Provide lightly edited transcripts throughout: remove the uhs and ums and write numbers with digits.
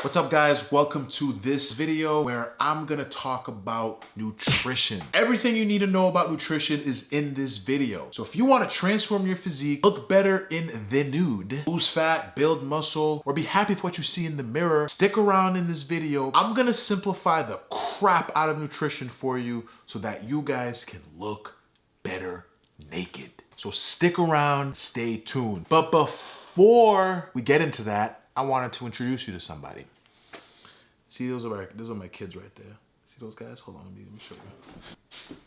What's up guys? Welcome to this video where I'm gonna talk about nutrition. Everything you need to know about nutrition is in this video. So if you wanna transform your physique, look better in the nude, lose fat, build muscle, or be happy with what you see in the mirror, stick around in this video. I'm gonna simplify the crap out of nutrition for you so that you guys can look better naked. So stick around, stay tuned. But before we get into that, I wanted to introduce you to somebody. See, those are my kids right there. See those guys? Hold on, let me show you.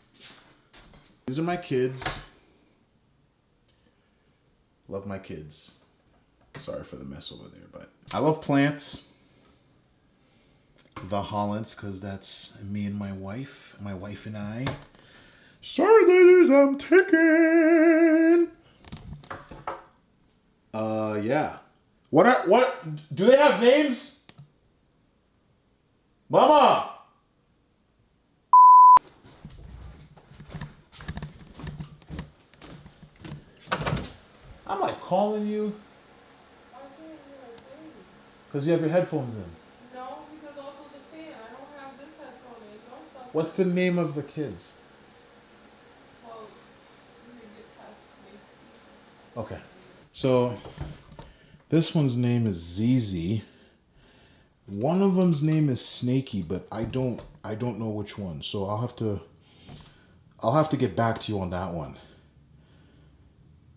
These are my kids. Love my kids. Sorry for the mess over there, but I love plants. The Hollands, because that's me and my wife and I. Sorry ladies, I'm ticking. Yeah. What do they have names? Mama! I'm like calling you. Because you have your headphones in. No, because also the fan. I don't have this headphone in. Don't fuss. What's the name of the kids? Well, you can get past me. Okay. So, this one's name is ZZ. One of them's name is Snaky, but I don't know which one. So I'll have to get back to you on that one.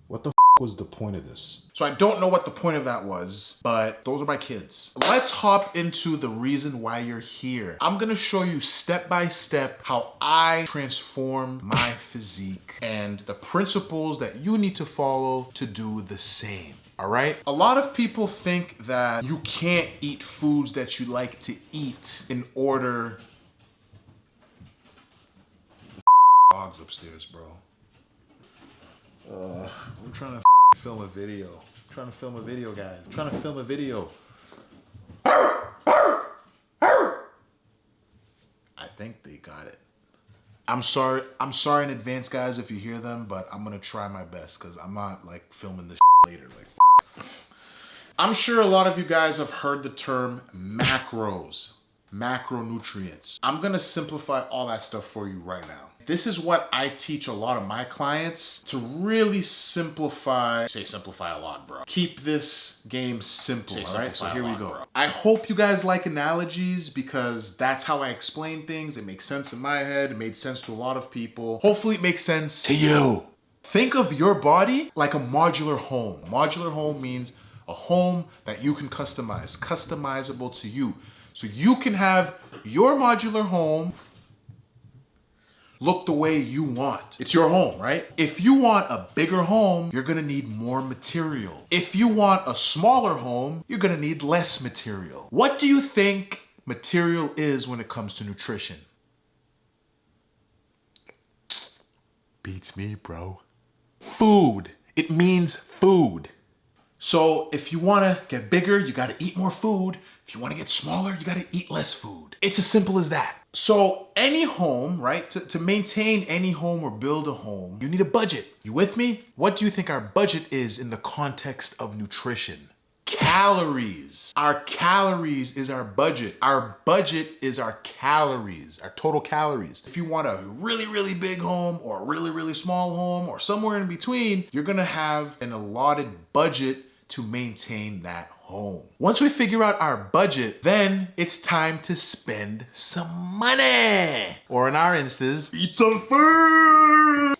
What the f was the point of this? So I don't know what the point of that was, but those are my kids. Let's hop into the reason why you're here. I'm gonna show you step by step how I transform my physique and the principles that you need to follow to do the same. All right? A lot of people think that you can't eat foods that you like to eat in order. Dogs upstairs, bro. I'm trying to film a video. I'm trying to film a video, guys. I'm trying to film a video. I think they got it. I'm sorry in advance, guys, if you hear them, but I'm gonna try my best because I'm not like filming this later. Like, I'm sure a lot of you guys have heard the term macros, macronutrients. I'm gonna simplify all that stuff for you right now. This is what I teach a lot of my clients to really simplify. Say simplify a lot, bro. Keep this game simple, all right? So here we go. Bro. I hope you guys like analogies because that's how I explain things. It makes sense in my head. It made sense to a lot of people. Hopefully it makes sense to you. Think of your body like a modular home. Modular home means a home that you can customize, customizable to you. So you can have your modular home look the way you want. It's your home, right? If you want a bigger home, you're gonna need more material. If you want a smaller home, you're gonna need less material. What do you think material is when it comes to nutrition? Beats me, bro. Food. It means food. So if you wanna get bigger, you gotta eat more food. If you wanna get smaller, you gotta eat less food. It's as simple as that. So any home, right, to maintain any home or build a home, you need a budget. You with me? What do you think our budget is in the context of nutrition? Calories. Our calories is our budget. Our budget is our calories, our total calories. If you want a really, really big home or a really, really small home or somewhere in between, you're gonna have an allotted budget to maintain that home. Once we figure out our budget, then it's time to spend some money. Or in our instance, eat some food.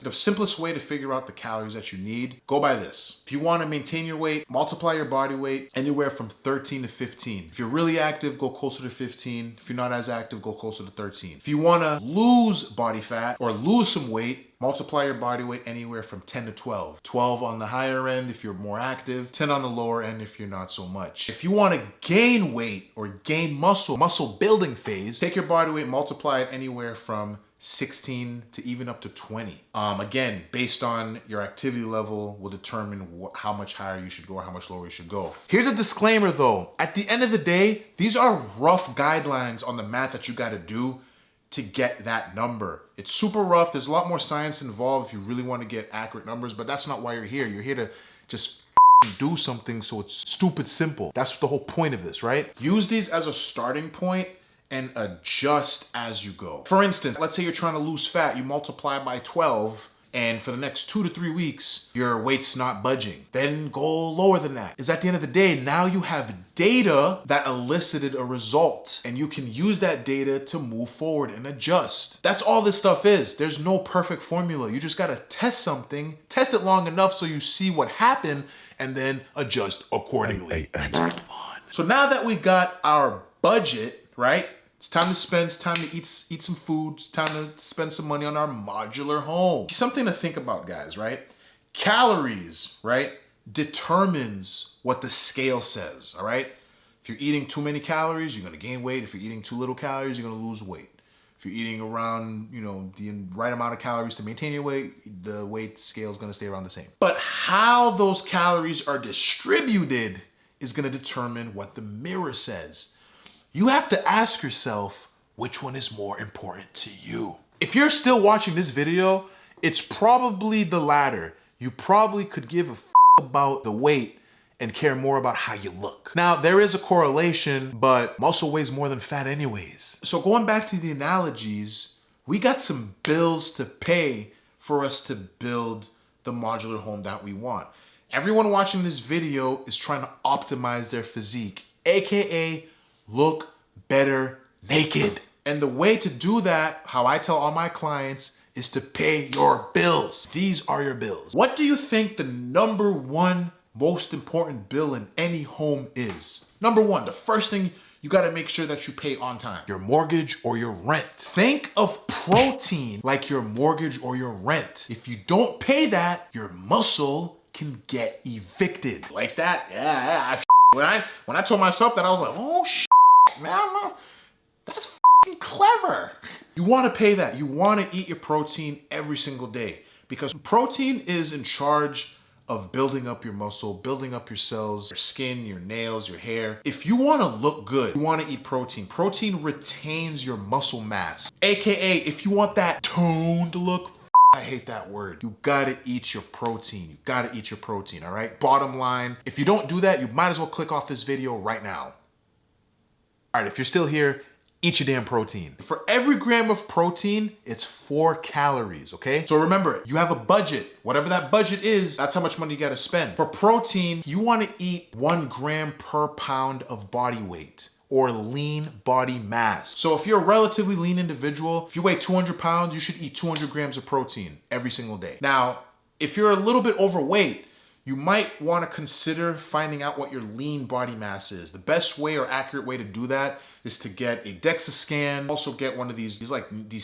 The simplest way to figure out the calories that you need, go by this. If you want to maintain your weight, multiply your body weight anywhere from 13 to 15. If you're really active, go closer to 15. If you're not as active, go closer to 13. If you want to lose body fat or lose some weight, multiply your body weight anywhere from 10 to 12. 12 on the higher end if you're more active, 10 on the lower end if you're not so much. If you want to gain weight or gain muscle building phase, take your body weight, multiply it anywhere from 16 to even up to 20. Again, based on your activity level will determine how much higher you should go or how much lower you should go. Here's a disclaimer though. At the end of the day, these are rough guidelines on the math that you gotta do to get that number. It's super rough. There's a lot more science involved if you really want to get accurate numbers, but that's not why you're here. You're here to just do something so it's stupid simple. That's the whole point of this, right? Use these as a starting point and adjust as you go. For instance, let's say you're trying to lose fat, you multiply by 12, and for the next 2 to 3 weeks, your weight's not budging. Then go lower than that. Is at the end of the day, now you have data that elicited a result, and you can use that data to move forward and adjust. That's all this stuff is. There's no perfect formula. You just gotta test something, test it long enough so you see what happened, and then adjust accordingly. Let's move on. So now that we got our budget, right? It's time to spend, it's time to eat some food, it's time to spend some money on our modular home. Something to think about, guys, right? Calories, right, determines what the scale says, all right? If you're eating too many calories, you're gonna gain weight. If you're eating too little calories, you're gonna lose weight. If you're eating around, the right amount of calories to maintain your weight, the weight scale is gonna stay around the same. But how those calories are distributed is gonna determine what the mirror says. You have to ask yourself, which one is more important to you? If you're still watching this video, it's probably the latter. You probably could give a about the weight and care more about how you look. Now, there is a correlation, but muscle weighs more than fat anyways. So going back to the analogies, we got some bills to pay for us to build the modular home that we want. Everyone watching this video is trying to optimize their physique, AKA look better naked. And the way to do that, how I tell all my clients, is to pay your bills. These are your bills. What do you think the number one most important bill in any home is? Number one, the first thing you gotta make sure that you pay on time. Your mortgage or your rent. Think of protein like your mortgage or your rent. If you don't pay that, your muscle can get evicted. Like that? Yeah. When I told myself that, I was like, oh man, that's f***ing clever. You wanna pay that. You wanna eat your protein every single day because protein is in charge of building up your muscle, building up your cells, your skin, your nails, your hair. If you wanna look good, you wanna eat protein. Protein retains your muscle mass. AKA, if you want that toned look, I hate that word. You gotta eat your protein. You gotta eat your protein, all right? Bottom line, if you don't do that, you might as well click off this video right now. All right, if you're still here, eat your damn protein. For every gram of protein, it's 4 calories, okay? So remember, you have a budget. Whatever that budget is, that's how much money you gotta spend. For protein, you wanna eat 1 gram per pound of body weight or lean body mass. So if you're a relatively lean individual, if you weigh 200 pounds, you should eat 200 grams of protein every single day. Now, if you're a little bit overweight, you might want to consider finding out what your lean body mass is. The best way or accurate way to do that is to get a DEXA scan. Also get one of these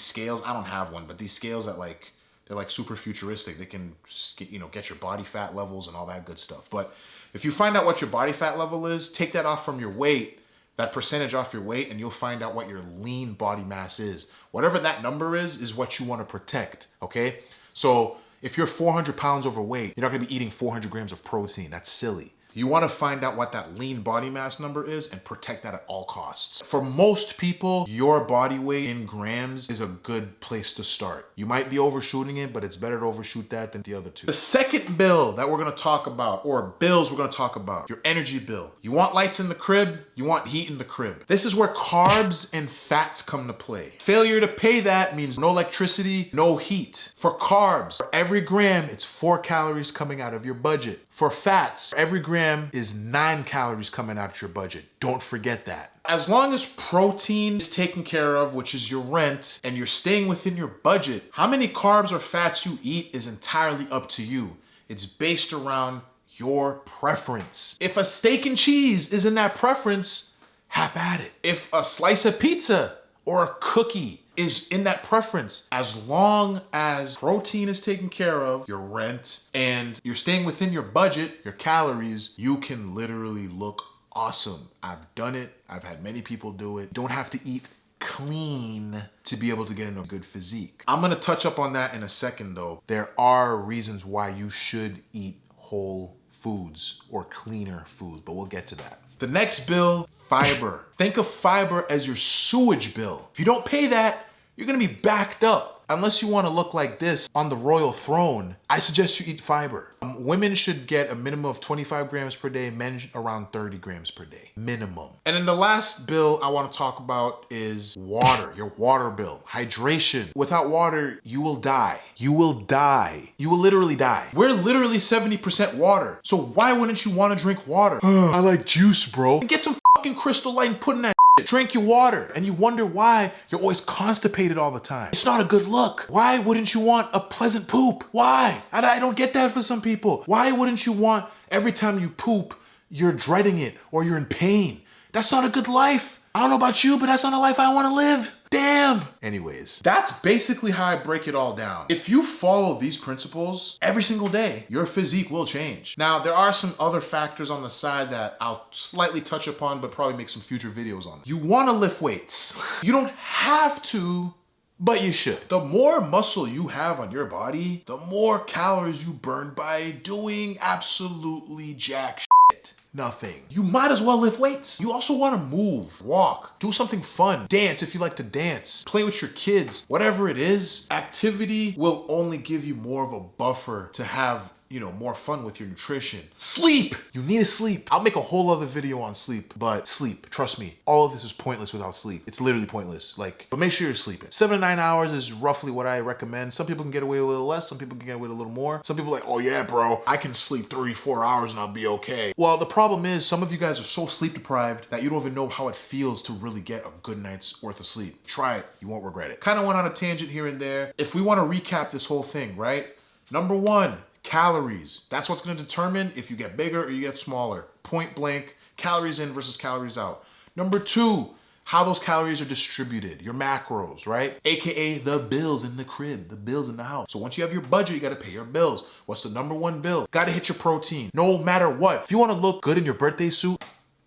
scales. I don't have one, but these scales that they're like super futuristic. They can get your body fat levels and all that good stuff. But if you find out what your body fat level is, take that off from your weight, that percentage off your weight, and you'll find out what your lean body mass is. Whatever that number is what you want to protect, okay? So if you're 400 pounds overweight, you're not gonna be eating 400 grams of protein. That's silly. You wanna find out what that lean body mass number is and protect that at all costs. For most people, your body weight in grams is a good place to start. You might be overshooting it, but it's better to overshoot that than the other two. The second bill that we're gonna talk about, or bills we're gonna talk about, your energy bill. You want lights in the crib, you want heat in the crib. This is where carbs and fats come to play. Failure to pay that means no electricity, no heat. For carbs, for every gram, it's 4 calories coming out of your budget. For fats, every gram is 9 calories coming out of your budget. Don't forget that. As long as protein is taken care of, which is your rent, and you're staying within your budget, how many carbs or fats you eat is entirely up to you. It's based around your preference. If a steak and cheese is in that preference, have at it. If a slice of pizza or a cookie is in that preference, as long as protein is taken care of, your rent, and you're staying within your budget, your calories, you can literally look awesome. I've done it. I've had many people do it. You don't have to eat clean to be able to get in a good physique. I'm gonna touch up on that in a second though. There are reasons why you should eat whole foods or cleaner foods, but we'll get to that. The next bill, fiber. Think of fiber as your sewage bill. If you don't pay that, you're gonna be backed up. Unless you want to look like this on the royal throne, I suggest you eat fiber. Women should get a minimum of 25 grams per day, men around 30 grams per day, minimum. And then the last bill I want to talk about is water, your water bill, hydration. Without water, you will die. You will die. You will literally die. We're literally 70% water. So why wouldn't you want to drink water? I like juice, bro. Get some fucking Crystal Light and put in that shit. Drink your water. And you wonder why you're always constipated all the time. It's not a good look. Why wouldn't you want a pleasant poop? Why? I don't get that for some people. Why wouldn't you want every time you poop, you're dreading it or you're in pain? That's not a good life. I don't know about you, but that's not a life I want to live. Damn. Anyways, that's basically how I break it all down. If you follow these principles every single day, your physique will change. Now, there are some other factors on the side that I'll slightly touch upon, but probably make some future videos on. You want to lift weights. You don't have to, but you should. The more muscle you have on your body, the more calories you burn by doing absolutely jack shit. Nothing. You might as well lift weights. You also want to move, walk, do something fun, dance if you like to dance, play with your kids, whatever it is. Activity will only give you more of a buffer to have, you know, more fun with your nutrition. Sleep. You need to sleep. I'll make a whole other video on sleep, but sleep, trust me, all of this is pointless without sleep. It's literally pointless. but make sure you're sleeping. 7 to 9 hours is roughly what I recommend. Some people can get away with a little less. Some people can get away with a little more. Some people are like, oh yeah, bro, I can sleep 3-4 hours and I'll be okay. Well, the problem is some of you guys are so sleep deprived that you don't even know how it feels to really get a good night's worth of sleep. Try it, you won't regret it. Kind of went on a tangent here and there. If we want to recap this whole thing, right? Number 1, calories. That's what's going to determine if you get bigger or you get smaller. Point blank, calories in versus calories out. Number 2, how those calories are distributed, your macros, right? AKA the bills in the crib, the bills in the house. So once you have your budget, you got to pay your bills. What's the number 1 bill? Got to hit your protein, no matter what. If you want to look good in your birthday suit,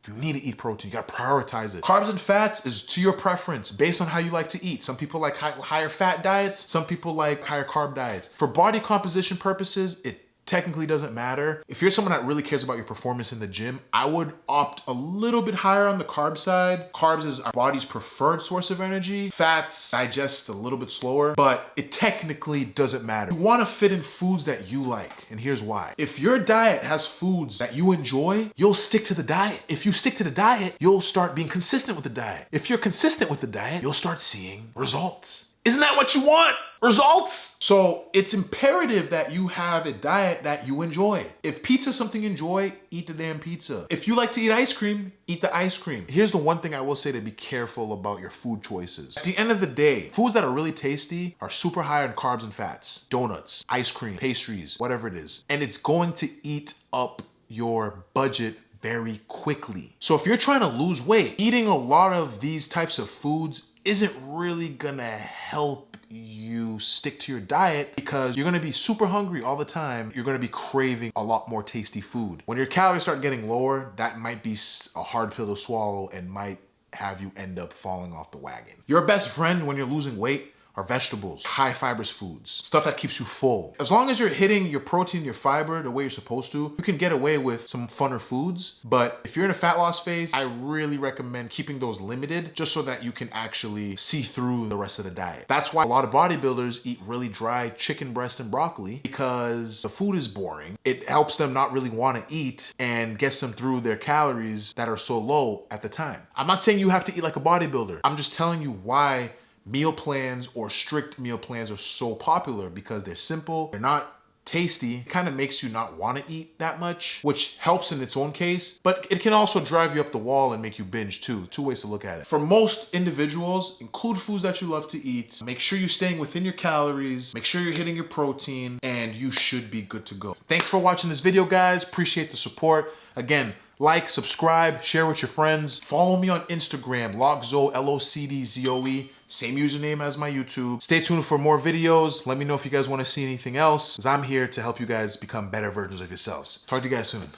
you need to eat protein. You got to prioritize it. Carbs and fats is to your preference based on how you like to eat. Some people like higher fat diets. Some people like higher carb diets. For body composition purposes, it technically doesn't matter. If you're someone that really cares about your performance in the gym, I would opt a little bit higher on the carb side. Carbs is our body's preferred source of energy. Fats digest a little bit slower, but it technically doesn't matter. You want to fit in foods that you like, and here's why. If your diet has foods that you enjoy, you'll stick to the diet. If you stick to the diet, you'll start being consistent with the diet. If you're consistent with the diet, you'll start seeing results. Isn't that what you want? Results? So it's imperative that you have a diet that you enjoy. If pizza's something you enjoy, eat the damn pizza. If you like to eat ice cream, eat the ice cream. Here's the one thing I will say to be careful about your food choices. At the end of the day, foods that are really tasty are super high on carbs and fats. Donuts, ice cream, pastries, whatever it is. And it's going to eat up your budget very quickly. So if you're trying to lose weight, eating a lot of these types of foods isn't really gonna help you stick to your diet because you're gonna be super hungry all the time. You're gonna be craving a lot more tasty food. When your calories start getting lower, that might be a hard pill to swallow and might have you end up falling off the wagon. Your best friend when you're losing weight are vegetables, high fibrous foods, stuff that keeps you full. As long as you're hitting your protein, your fiber the way you're supposed to, you can get away with some funner foods. But if you're in a fat loss phase, I really recommend keeping those limited just so that you can actually see through the rest of the diet. That's why a lot of bodybuilders eat really dry chicken breast and broccoli because the food is boring. It helps them not really want to eat and gets them through their calories that are so low at the time. I'm not saying you have to eat like a bodybuilder. I'm just telling you why meal plans or strict meal plans are so popular because they're simple, they're not tasty. It kind of makes you not want to eat that much, which helps in its own case, but it can also drive you up the wall and make you binge too. Two ways to look at it. For most individuals, include foods that you love to eat. Make sure you're staying within your calories. Make sure you're hitting your protein, and you should be good to go. Thanks for watching this video, guys. Appreciate the support. Again, like, subscribe, share with your friends. Follow me on Instagram, LOCDZOE, LOCDZOE. Same username as my YouTube. Stay tuned for more videos. Let me know if you guys want to see anything else, because I'm here to help you guys become better versions of yourselves. Talk to you guys soon.